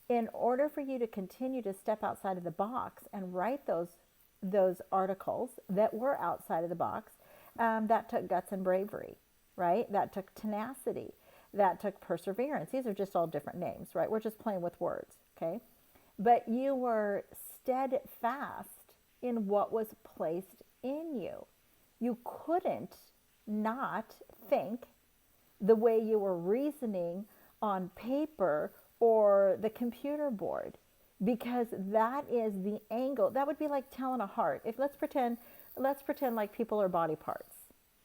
In order for you to continue to step outside of the box and write those articles that were outside of the box, that took guts and bravery, right? That took tenacity, that took perseverance. These are just all different names, right? We're just playing with words, okay? But you were steadfast in what was placed in you. You couldn't not think the way you were reasoning on paper or the computer board, because that is the angle. That would be like telling a heart. Let's pretend like people are body parts.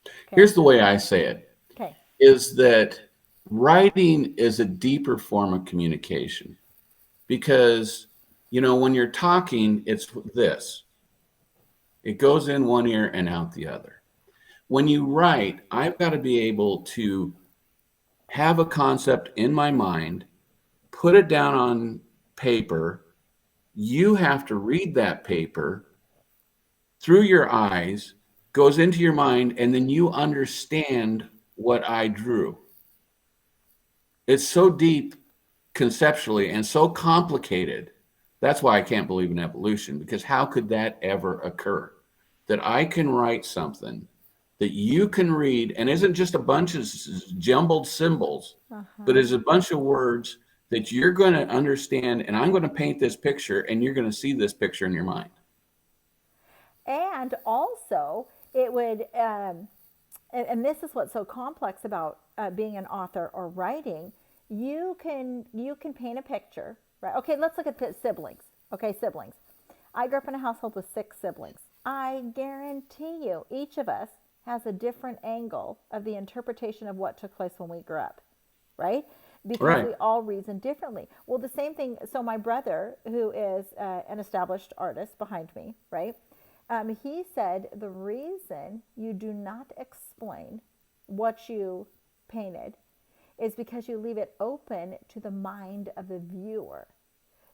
Okay? Here's the way I say it. Okay. Is that writing is a deeper form of communication, because when you're talking, it's this. It goes in one ear and out the other. When you write, I've got to be able to have a concept in my mind, put it down on paper. You have to read that paper through your eyes, goes into your mind, and then you understand what I drew. It's so deep conceptually and so complicated. That's why I can't believe in evolution, because how could that ever occur? That I can write something that you can read and isn't just a bunch of jumbled symbols, but Uh-huh. is a bunch of words that you're going to understand. And I'm going to paint this picture and you're going to see this picture in your mind. And also, it would, and this is what's so complex about being an author or writing. You can paint a picture, right? Okay, let's look at the siblings. Okay, siblings. I grew up in a household with 6 siblings. I guarantee you, each of us has a different angle of the interpretation of what took place when we grew up, right? Because Right. we all reason differently. Well, the same thing. So my brother, who is an established artist behind me, right? He said the reason you do not explain what you painted is because you leave it open to the mind of the viewer.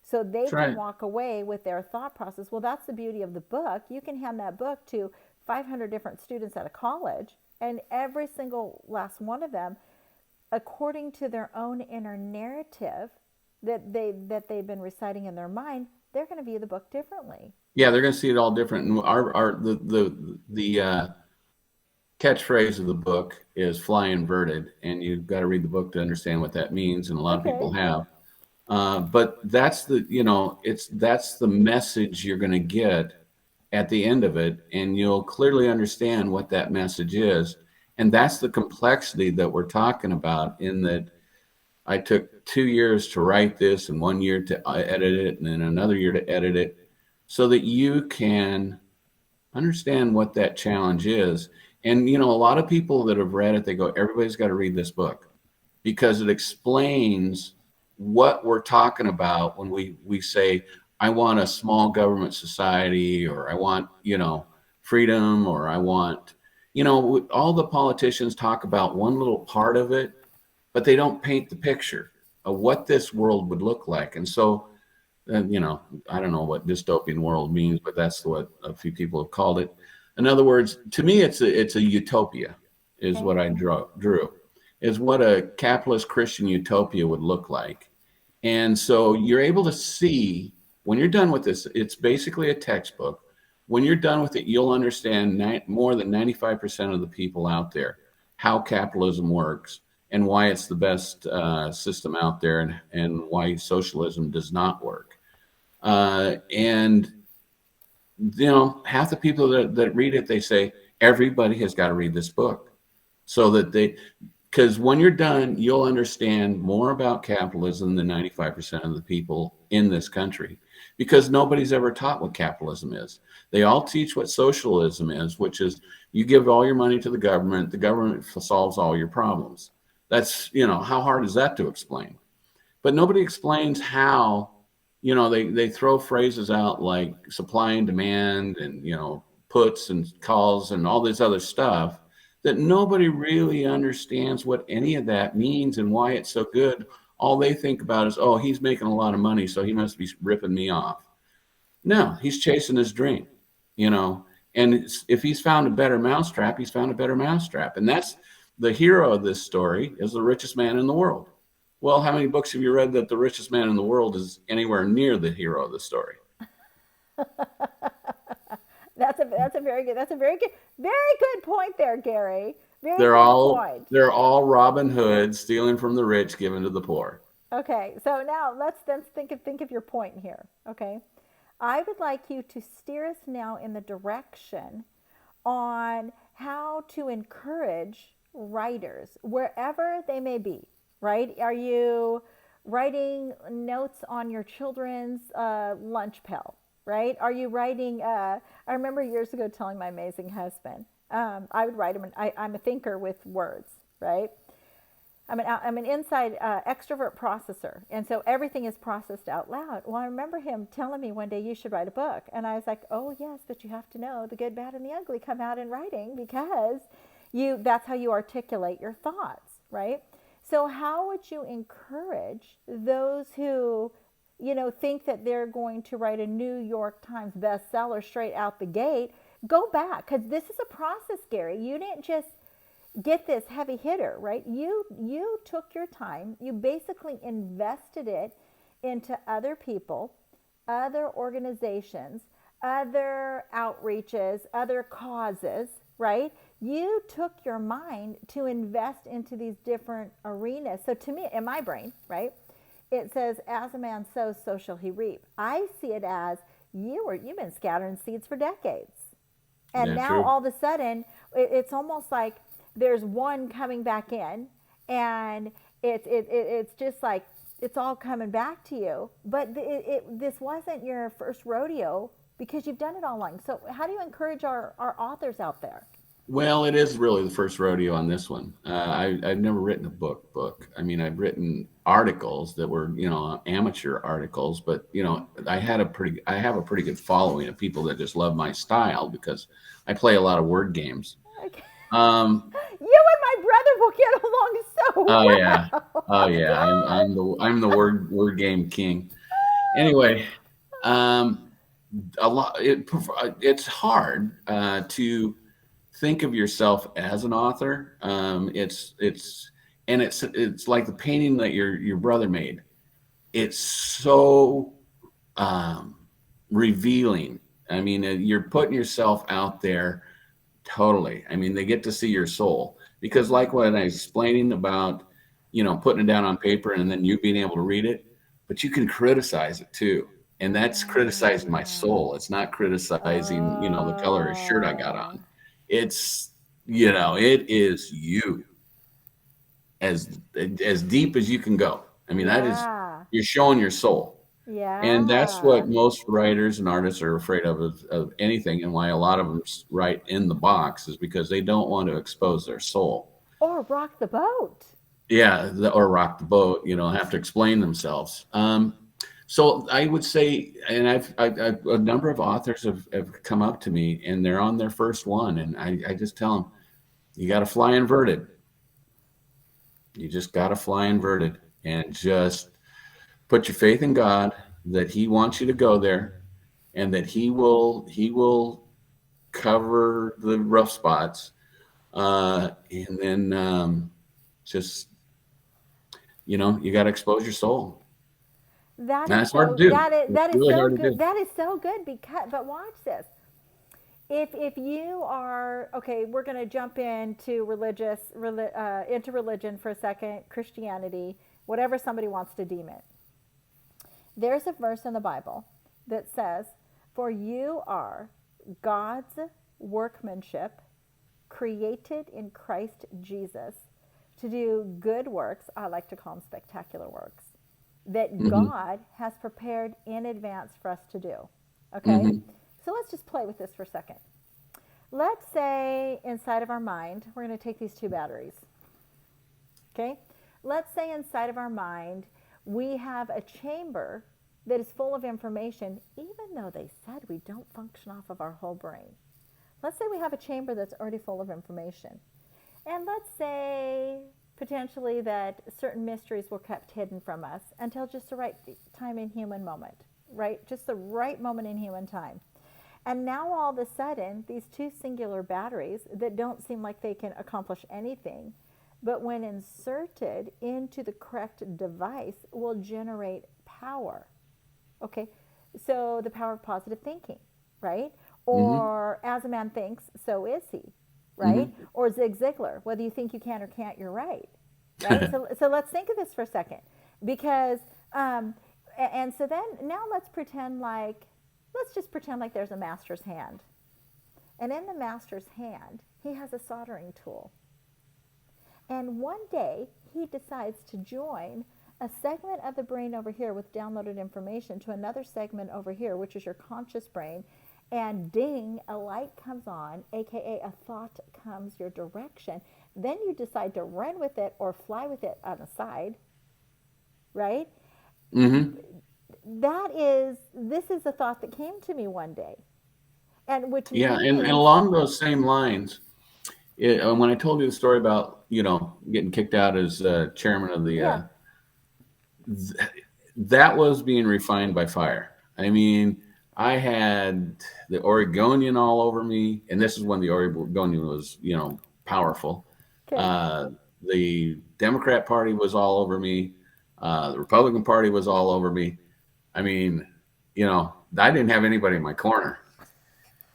So they That's can right. walk away with their thought process. Well, that's the beauty of the book. You can hand that book to 500 different students at a college, and every single last one of them, according to their own inner narrative that they've been reciting in their mind, they're going to view the book differently. Yeah, they're going to see it all different. And the catchphrase of the book is "fly inverted," and you've got to read the book to understand what that means. And a lot of people Okay. have. But that's that's the message you're going to get at the end of it, and you'll clearly understand what that message is. And that's the complexity that we're talking about. In that, I took 2 years to write this, and 1 year to edit it, and then another year to edit it, so that you can understand what that challenge is. And a lot of people that have read it, they go, "Everybody's got to read this book," because it explains what we're talking about when we say, I want a small government society, or I want, freedom, or I want, all the politicians talk about one little part of it, but they don't paint the picture of what this world would look like. And so, I don't know what dystopian world means, but that's what a few people have called it. In other words, to me, it's a utopia, is Okay. what I drew, is what a capitalist Christian utopia would look like. And so you're able to see when you're done with this, it's basically a textbook. When you're done with it, you'll understand more than 95% of the people out there how capitalism works and why it's the best system out there, and why socialism does not work. And half the people that read it, they say everybody has got to read this book, so that because when you're done, you'll understand more about capitalism than 95% of the people in this country, because nobody's ever taught what capitalism is. They all teach what socialism is, which is you give all your money to the government solves all your problems. That's, how hard is that to explain? But nobody explains how, they throw phrases out like supply and demand, and, puts and calls and all this other stuff, that nobody really understands what any of that means and why it's so good. All they think about is, oh, he's making a lot of money, so he must be ripping me off. No, he's chasing his dream, you know. And if he's found a better mousetrap, he's found a better mousetrap. And that's the hero of this story, is the richest man in the world. Well, how many books have you read that the richest man in the world is anywhere near the hero of the story? That's a very good point there, Gary. Very They're good all point. they're all Robin Hood, stealing from the rich, giving to the poor. Okay, so now let's think of your point here. Okay, I would like you to steer us now in the direction on how to encourage writers wherever they may be. Right? Are you writing notes on your children's lunch pail? Right? Are you writing? I remember years ago telling my amazing husband, I would write him. I'm a thinker with words, right? I'm an inside extrovert processor, and so everything is processed out loud. Well, I remember him telling me one day, you should write a book, and I was like, oh yes, but you have to know the good, bad, and the ugly come out in writing, because that's how you articulate your thoughts, right? So how would you encourage those who think that they're going to write a New York Times bestseller straight out the gate? Go back, because this is a process, Gary. You didn't just get this heavy hitter, right? You took your time. You basically invested it into other people, other organizations, other outreaches, other causes, right? You took your mind to invest into these different arenas. So to me, in my brain, right, it says, as a man sows, so shall he reap. I see it as you've been scattering seeds for decades. And Yeah, now true. all of a sudden, it's almost like there's one coming back in, and it's just like it's all coming back to you. But this wasn't your first rodeo because you've done it all along. So how do you encourage our authors out there? Well, it is really the first rodeo on this one. I've never written a book. I mean, I've written articles that were, amateur articles, but I have a pretty good following of people that just love my style because I play a lot of word games. Okay. Um, You and my brother will get along so oh yeah, well. oh My yeah. God. I'm the word game king. Anyway, um, it's hard to think of yourself as an author. It's like the painting that your brother made. It's so um, revealing. I mean, you're putting yourself out there totally. I mean, they get to see your soul because, like what I was explaining about, putting it down on paper and then you being able to read it, but you can criticize it too. And that's criticizing my soul. It's not criticizing, the color of shirt I got Oh, on. It's, it is you as deep as you can go. I mean, that is, yeah, you're showing your soul. And that's yeah. what most writers and artists are afraid of anything, and why a lot of them write in the box is because they don't want to expose their soul. Or rock the boat. Yeah, or rock the boat, have to explain themselves. So I would say, and a number of authors have come up to me, and they're on their first one, and I just tell them, you got to fly inverted. You just got to fly inverted, and just put your faith in God that He wants you to go there, and that He will cover the rough spots, and then just you got to expose your soul. That And is it's hard so to do. that is It's that is really so hard to good. do. That is so good because but watch this. If you are okay, we're going to jump into religion for a second, Christianity, whatever somebody wants to deem it. There's a verse in the Bible that says, "For you are God's workmanship, created in Christ Jesus to do good works." I like to call them spectacular works that Hmm. God has prepared in advance for us to do. Okay? Hmm. So let's just play with this for a second. Let's say inside of our mind, we're going to take these two batteries. Okay? Let's say inside of our mind, we have a chamber that is full of information, even though they said we don't function off of our whole brain. Let's say we have a chamber that's already full of information. And let's say potentially that certain mysteries were kept hidden from us until just the right time in human moment, right? Just the right moment in human time. And now all of a sudden, these two singular batteries that don't seem like they can accomplish anything, but when inserted into the correct device, will generate power. Okay, so the power of positive thinking, right? Hmm. Or as a man thinks, so is he, right? Hmm. Or Zig Ziglar, whether you think you can or can't, you're right, right? So let's think of this for a second, because and so then now let's just pretend like there's a master's hand, and in the master's hand he has a soldering tool, and one day he decides to join a segment of the brain over here with downloaded information to another segment over here, which is your conscious brain. And ding, a light comes on, aka a thought comes your direction. Then you decide to run with it or fly with it on the side, right? Hmm. This is a thought that came to me one day. And which Yeah, and means, along those same lines, when I told you the story about getting kicked out as chairman of the yeah, that was being refined by fire. I mean, I had the Oregonian all over me, and this is when the Oregonian was, powerful. okay. Uh, the Democrat Party was all over me. The Republican Party was all over me. I mean, I didn't have anybody in my corner.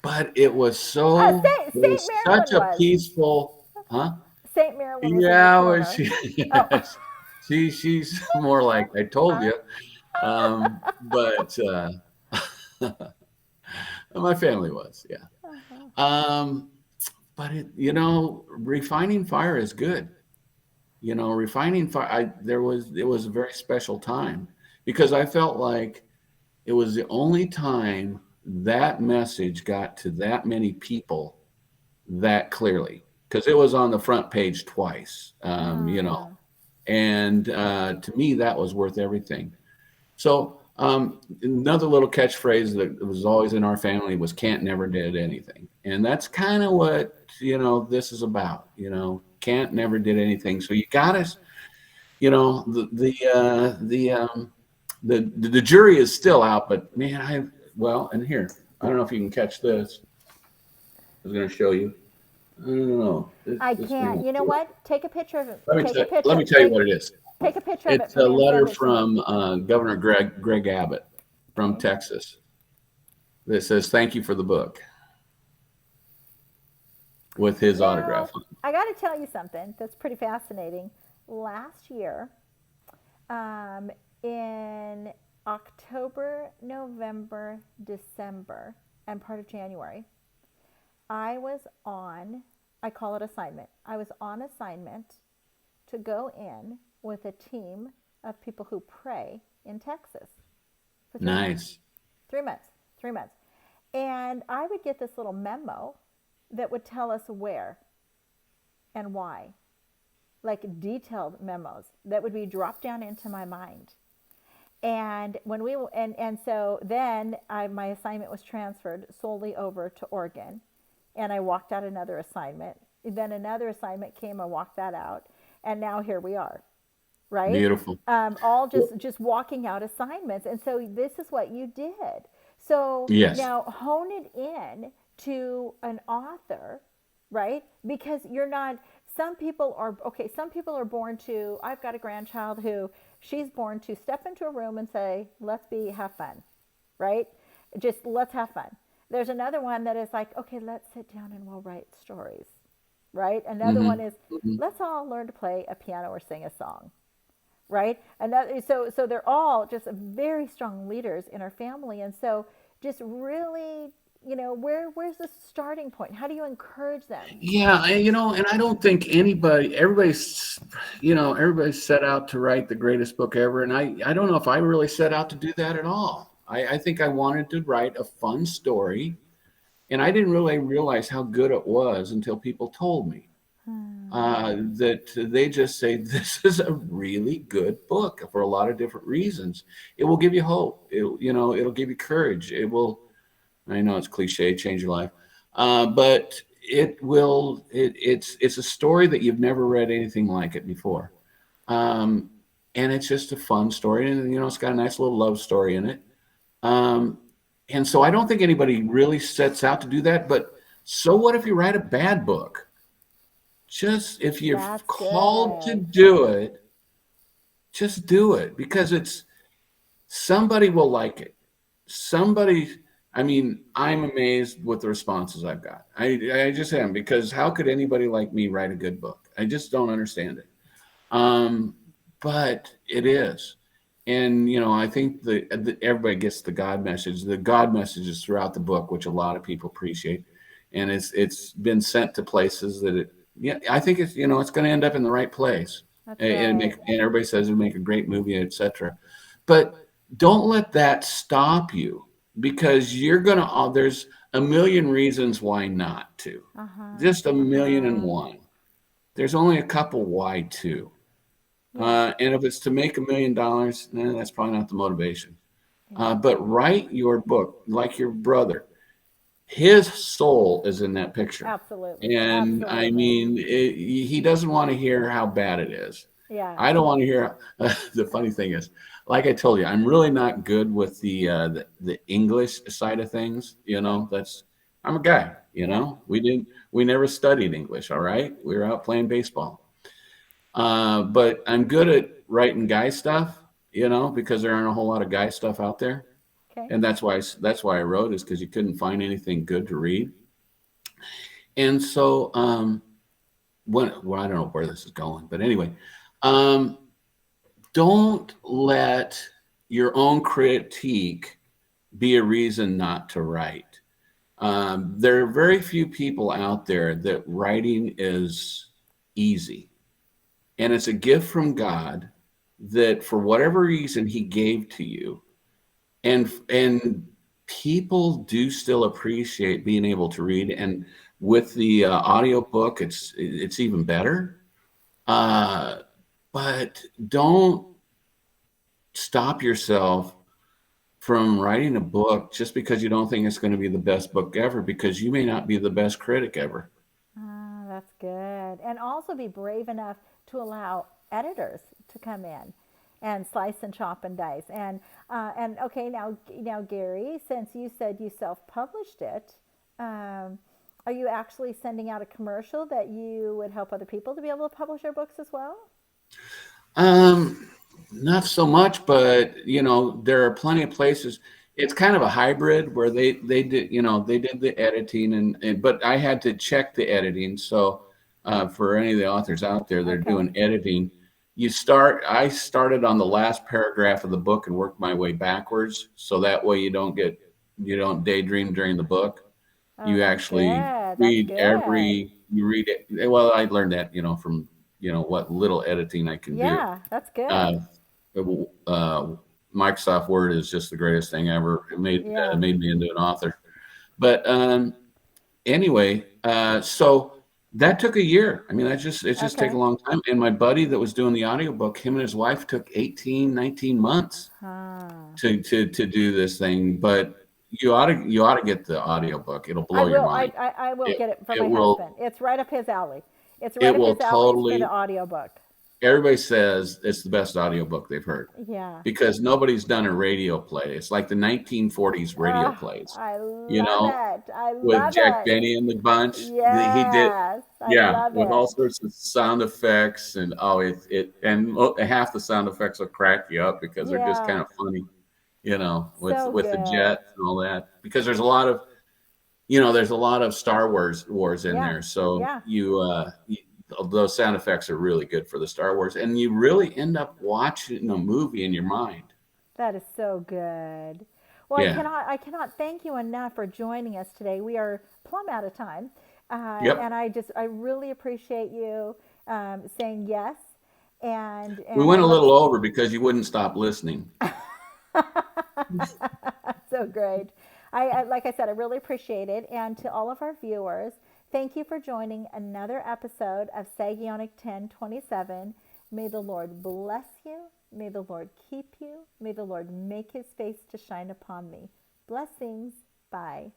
but it was Saint it was such Marilyn a was. peaceful, huh? Saint Marilyn was in the Yeah, well, corner. she, Oh. yes, she's more like I told you. But my family was, yeah. Uh-huh. Um, but refining fire is good. Refining fire. It was a very special time because I felt like it was the only time that message got to that many people that clearly because it was on the front page twice. Uh-huh. And to me that was worth everything. So another little catchphrase that was always in our family was "can't never did anything," and that's kind of what this is about. Can't never did anything. So you got to, the jury is still out, but man, and here I don't know if you can catch this. I was going to show you. I don't know. I This thing can't. won't You know do it. what? Take a picture of it. Take a Let picture. me tell you what it is. Take a picture of it It's for a me and letter send it to me. from Governor Greg Abbott from Okay. Texas that says, "Thank you for the book," with his Now, autograph on it. I got to tell you something that's pretty fascinating. Last year, um, in October, November, December, and part of January, I was on, I call it assignment. I was on assignment to go in with a team of people who pray in Texas for 3 months. Nice. 3 months. 3 months. And I would get this little memo that would tell us where and why, like detailed memos that would be dropped down into my mind. And when we and so then my assignment was transferred solely over to Oregon, and I walked out another assignment. Then another assignment came, I walked that out, and now here we are, right? Beautiful. All just walking out assignments, and so this is what you did. So Yes. now hone it in to an author, right? Because you're not. Some people are okay. Some people are born to. I've got a grandchild who she's born to step into a room and say, "Let's have fun," right? Just let's have fun. There's another one that is like, okay, let's sit down and we'll write stories, right? Another one Hmm. is, Hmm. let's all learn to play a piano or sing a song, right? Another, so they're all just very strong leaders in our family, and so just really, where's the starting point? How do you encourage them? Yeah, and I don't think everybody's set out to write the greatest book ever, and I don't know if I really set out to do that at all. I think I wanted to write a fun story, and I didn't really realize how good it was until people told me. That they just say this is a really good book for a lot of different reasons. It will give you hope. It'll give you courage. It will. I know it's cliche, change your life, but it will. It's a story that you've never read anything like it before, um, and it's just a fun story, and it's got a nice little love story in it. Um, and so I don't think anybody really sets out to do that. But so what if you write a bad book? Just if you're That's called to good. do it, just do it because somebody will like it. Somebody, I mean, I'm amazed with the responses I've got. I just am because how could anybody like me write a good book? I just don't understand it. Um, but it is. And I think everybody gets the God message. The God message is throughout the book, which a lot of people appreciate, and it's been sent to places that yeah, I think it's going to end up in the right place, That's and right. everybody says it'll make a great movie, etc. But don't let that stop you because you're gonna. There's a million reasons why not to. Uh huh. Just a million and one. There's only a couple why to. Yeah. And if it's to make $1 million, that's probably not the motivation. Yeah. But write your book like your brother. His soul is in that picture. Absolutely. And I Absolutely. mean, he doesn't want to hear how bad it is. Yeah. I don't want to hear. The funny thing is, like I told you, I'm really not good with the English side of things. I'm a guy. Yeah. We never studied English. All right, we were out playing baseball. But I'm good at writing guy stuff, because there aren't a whole lot of guy stuff out there. Okay. And that's why I wrote, is because you couldn't find anything good to read. And so well, I don't know where this is going, but anyway, um, don't let your own critique be a reason not to write. There are very few people out there that writing is easy, and it's a gift from God that for whatever reason he gave to you. And people do still appreciate being able to read, and with the audio book, it's even better. Uh, but don't stop yourself from writing a book just because you don't think it's going to be the best book ever, because you may not be the best critic ever. Ah, that's good. And also be brave enough to allow editors to come in and slice and chop and dice. And okay, now Gary, since you said you self-published it, are you actually sending out a commercial that you would help other people to be able to publish their books as well? Not so much, but there are plenty of places. It's kind of a hybrid where they did the editing, but I had to check the editing. So for any of the authors out there that are Okay. doing editing, I started on the last paragraph of the book and worked my way backwards, so that way you don't daydream during the book. Oh, You that's actually good. That's read good. you read it. Well, I learned that from what little editing I can do. Yeah, that's good. Uh, Microsoft Word is just the greatest thing ever. It made Yeah. made me into an author. But anyway, so that took a year. I mean, it's just Okay. take a long time. And my buddy that was doing the audiobook, him and his wife took 18, 19 months Huh. to do this thing. But you ought to get the audiobook. It'll I blow your will. mind. I will get it for It my will husband. It's right up his alley. It's right it up will his alley for the totally. audiobook. Everybody says it's the best audiobook they've heard, Yeah. because nobody's done a radio play. It's like the 1940s radio Oh, plays, I you love know, it. I with love Jack it. Benny and the bunch. He did, Yes, I yeah, love with all it. sorts of sound effects, and half the sound effects will crack you up because they're just Yeah, kind of funny, so with the good. jets and all that. Because there's a lot of Star Wars in Yeah, there, so yeah. those sound effects are really good for the Star Wars, and you really end up watching a movie in your mind. That is so good. Well, Yeah. I cannot thank you enough for joining us today. We are plumb out of time, Yep. and I really appreciate you saying yes, We and I went a look little over because you wouldn't stop listening. so great. Like I said, I really appreciate it. And to all of our viewers, thank you for joining another episode of Sagionic 1027. May the Lord bless you. May the Lord keep you. May the Lord make his face to shine upon me. Blessings. Bye.